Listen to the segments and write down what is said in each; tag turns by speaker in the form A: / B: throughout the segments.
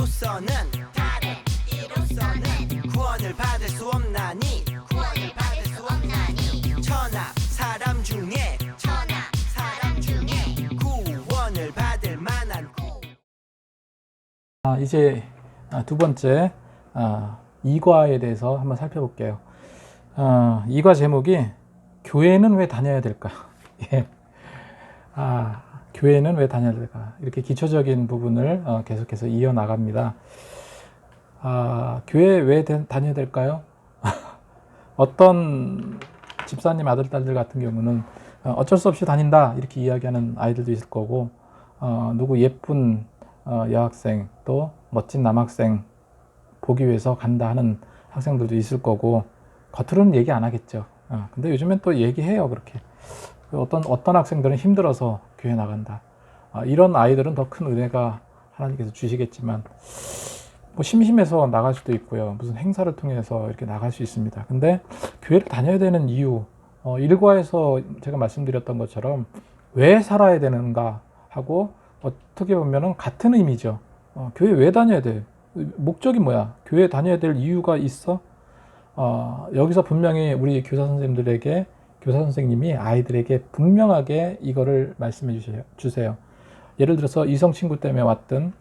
A: 이로서는 구원을 받을 수 없나니 천하 사람 중에 구원을 받을 만한
B: 이제 두 번째 이과에 대해서 한번 살펴볼게요. 이과 제목이 교회는 왜 다녀야 될까? 예. 교회는 왜 다녀야 될까? 이렇게 기초적인 부분을 계속해서 이어나갑니다. 교회 왜 다녀야 될까요? 어떤 집사님 아들, 딸들 같은 경우는 어쩔 수 없이 다닌다 이렇게 이야기하는 아이들도 있을 거고, 누구 예쁜 여학생 또 멋진 남학생 보기 위해서 간다 하는 학생들도 있을 거고, 겉으로는 얘기 안 하겠죠. 근데 요즘엔 또 얘기해요. 그렇게 어떤 학생들은 힘들어서 교회 나간다. 이런 아이들은 더 큰 은혜가 하나님께서 주시겠지만, 뭐 심심해서 나갈 수도 있고요. 무슨 행사를 통해서 이렇게 나갈 수 있습니다. 근데 교회를 다녀야 되는 이유, 일과에서 제가 말씀드렸던 것처럼 왜 살아야 되는가 하고, 어떻게 보면은 같은 의미죠. 교회 왜 다녀야 돼? 목적이 뭐야? 교회 다녀야 될 이유가 있어? 여기서 분명히 우리 교사 선생님들에게, 교사 선생님이 아이들에게 분명하게 이거를 말씀해 주세요. 예를 들어서 이성 친구 때문에 왔든,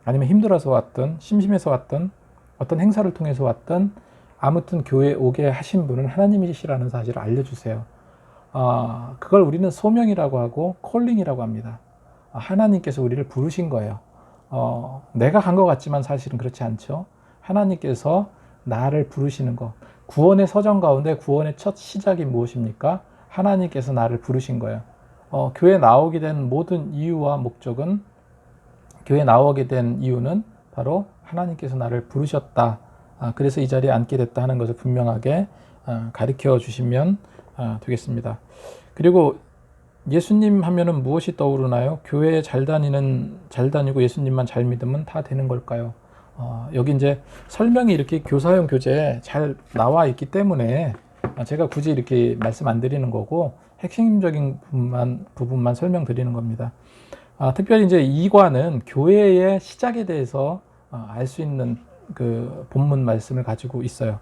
B: 아니면 힘들어서 왔든, 심심해서 왔든, 어떤 행사를 통해서 왔든, 아무튼 교회에 오게 하신 분은 하나님이시라는 사실을 알려주세요. 그걸 우리는 소명이라고 하고 콜링이라고 합니다. 하나님께서 우리를 부르신 거예요. 내가 간 것 같지만 사실은 그렇지 않죠. 하나님께서 나를 부르시는 것. 구원의 서정 가운데 구원의 첫 시작이 무엇입니까? 하나님께서 나를 부르신 거예요. 교회 나오게 된 모든 이유와 목적은, 교회 나오게 된 이유는 바로 하나님께서 나를 부르셨다. 그래서 이 자리에 앉게 됐다 하는 것을 분명하게 가르쳐 주시면 되겠습니다. 그리고 예수님 하면은 무엇이 떠오르나요? 교회에 잘 다니고 예수님만 잘 믿으면 다 되는 걸까요? 여기 이제 설명이 이렇게 교사용 교재에 잘 나와 있기 때문에 제가 굳이 이렇게 말씀 안 드리는 거고, 핵심적인 부분만 설명드리는 겁니다. 특별히 이제 2과는 교회의 시작에 대해서 알 수 있는 그 본문 말씀을 가지고 있어요.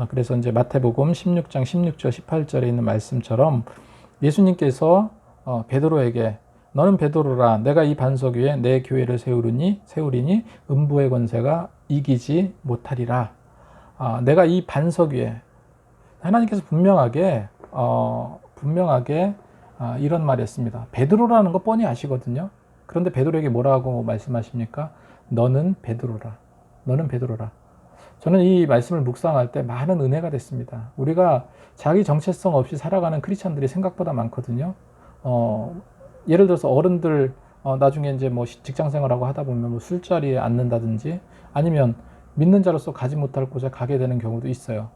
B: 그래서 이제 마태복음 16장 16절 18절에 있는 말씀처럼 예수님께서 베드로에게 너는 베드로라, 내가 이 반석 위에 내 교회를 세우리니 음부의 권세가 이기지 못하리라. 내가 이 반석 위에, 하나님께서 분명하게 이런 말을 했습니다. 베드로라는 거 뻔히 아시거든요. 그런데 베드로에게 뭐라고 말씀하십니까? 너는 베드로라. 너는 베드로라. 저는 이 말씀을 묵상할 때 많은 은혜가 됐습니다. 우리가 자기 정체성 없이 살아가는 크리스찬들이 생각보다 많거든요. 예를 들어서 어른들 나중에 이제 뭐 직장 생활하고 하다 보면 뭐 술자리에 앉는다든지, 아니면 믿는 자로서 가지 못할 곳에 가게 되는 경우도 있어요.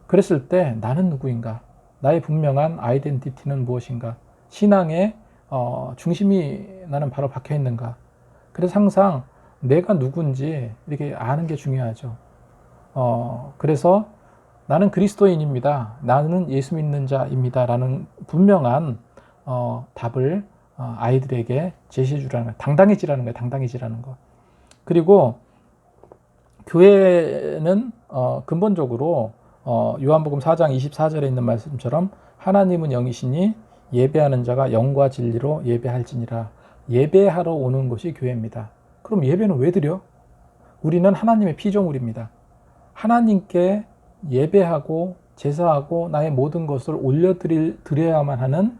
B: 그랬을 때 나는 누구인가? 나의 분명한 아이덴티티는 무엇인가? 신앙의 중심이 나는 바로 박혀 있는가? 그래서 항상 내가 누군지 이렇게 아는 게 중요하죠. 그래서 나는 그리스도인입니다. 나는 예수 믿는 자입니다. 라는 분명한 답을 아이들에게 제시해 주라는 거예요. 당당해지라는 거예요. 당당해지라는 거. 그리고 교회는 근본적으로 요한복음 4장 24절에 있는 말씀처럼 하나님은 영이시니 예배하는 자가 영과 진리로 예배할지니라. 예배하러 오는 것이 교회입니다. 그럼 예배는 왜 드려? 우리는 하나님의 피조물입니다. 하나님께 예배하고 제사하고 나의 모든 것을 올려드려야만 하는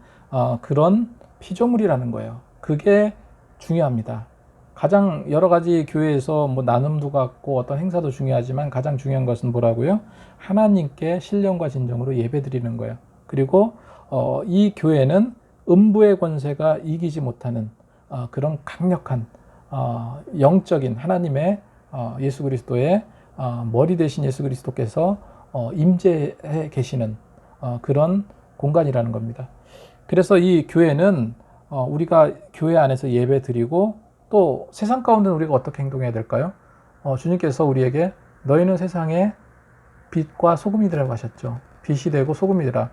B: 그런 피조물이라는 거예요. 그게 중요합니다. 가장 여러 가지 교회에서 뭐 나눔도 갖고 어떤 행사도 중요하지만 가장 중요한 것은 뭐라고요? 하나님께 신령과 진정으로 예배드리는 거예요. 그리고 이 교회는 음부의 권세가 이기지 못하는 그런 강력한 영적인 하나님의 예수 그리스도의 머리 대신 예수 그리스도께서 임재해 계시는 그런 공간이라는 겁니다. 그래서 이 교회는 우리가 교회 안에서 예배 드리고, 또 세상 가운데 우리가 어떻게 행동해야 될까요? 주님께서 우리에게 너희는 세상의 빛과 소금이라고 하셨죠. 빛이 되고 소금이 되라.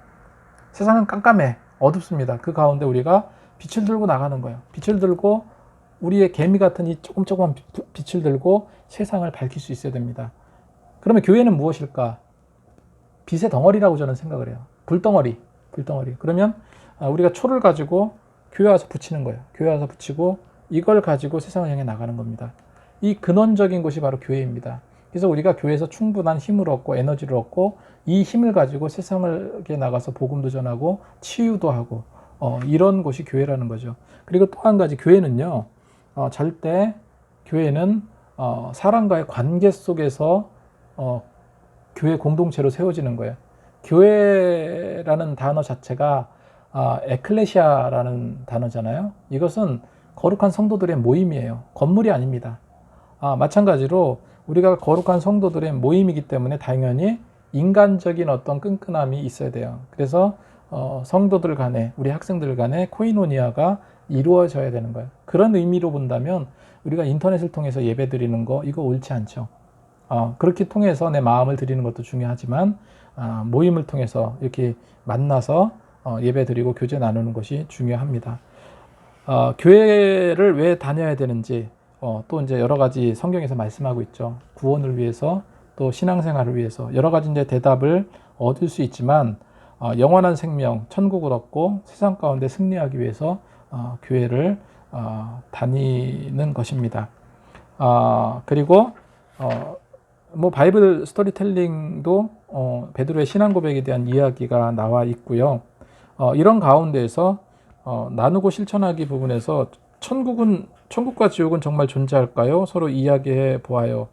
B: 세상은 깜깜해, 어둡습니다. 그 가운데 우리가 빛을 들고 나가는 거예요. 빛을 들고 우리의 개미 같은 이 조금조금한 빛을 들고 세상을 밝힐 수 있어야 됩니다. 그러면 교회는 무엇일까? 빛의 덩어리라고 저는 생각을 해요. 불덩어리. 그러면 우리가 초를 가지고 교회 와서 붙이는 거예요. 교회 와서 붙이고 이걸 가지고 세상을 향해 나가는 겁니다. 이 근원적인 곳이 바로 교회입니다. 그래서 우리가 교회에서 충분한 힘을 얻고 에너지를 얻고 이 힘을 가지고 세상을 나가서 복음도 전하고 치유도 하고 이런 곳이 교회라는 거죠. 그리고 또 한 가지 교회는요. 절대 교회는 사람과의 관계 속에서 교회 공동체로 세워지는 거예요. 교회라는 단어 자체가 에클레시아라는 단어잖아요. 이것은 거룩한 성도들의 모임이에요. 건물이 아닙니다. 마찬가지로 우리가 거룩한 성도들의 모임이기 때문에 당연히 인간적인 어떤 끈끈함이 있어야 돼요. 그래서 성도들 간에 우리 학생들 간에 코이노니아가 이루어져야 되는 거예요. 그런 의미로 본다면 우리가 인터넷을 통해서 예배 드리는 거 이거 옳지 않죠. 그렇게 통해서 내 마음을 드리는 것도 중요하지만 모임을 통해서 이렇게 만나서 예배 드리고 교제 나누는 것이 중요합니다. 교회를 왜 다녀야 되는지 또 이제 여러 가지 성경에서 말씀하고 있죠. 구원을 위해서 또 신앙생활을 위해서 여러 가지 이제 대답을 얻을 수 있지만 영원한 생명, 천국을 얻고 세상 가운데 승리하기 위해서 교회를 다니는 것입니다. 그리고 뭐 바이블 스토리텔링도 베드로의 신앙 고백에 대한 이야기가 나와 있고요. 이런 가운데에서 나누고 실천하기 부분에서 천국과 지옥은 정말 존재할까요? 서로 이야기해 보아요.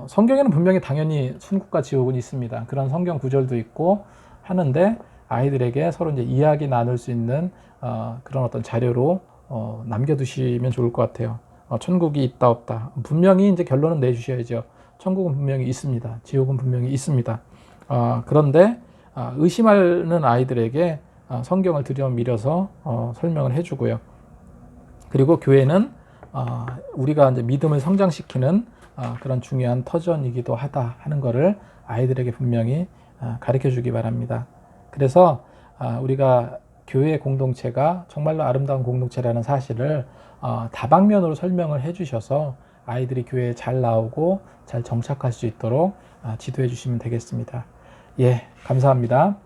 B: 성경에는 분명히 당연히 천국과 지옥은 있습니다. 그런 성경 구절도 있고 하는데 아이들에게 서로 이제 이야기 나눌 수 있는 그런 어떤 자료로 남겨두시면 좋을 것 같아요. 천국이 있다 없다 분명히 이제 결론은 내주셔야죠. 천국은 분명히 있습니다. 지옥은 분명히 있습니다. 그런데 의심하는 아이들에게 성경을 들여밀어서 설명을 해주고요. 그리고 교회는 우리가 이제 믿음을 성장시키는 그런 중요한 터전이기도 하다 하는 것을 아이들에게 분명히 가르쳐 주기 바랍니다. 그래서 우리가 교회 공동체가 정말로 아름다운 공동체라는 사실을 다방면으로 설명을 해주셔서 아이들이 교회에 잘 나오고 잘 정착할 수 있도록 지도해 주시면 되겠습니다. 예, 감사합니다.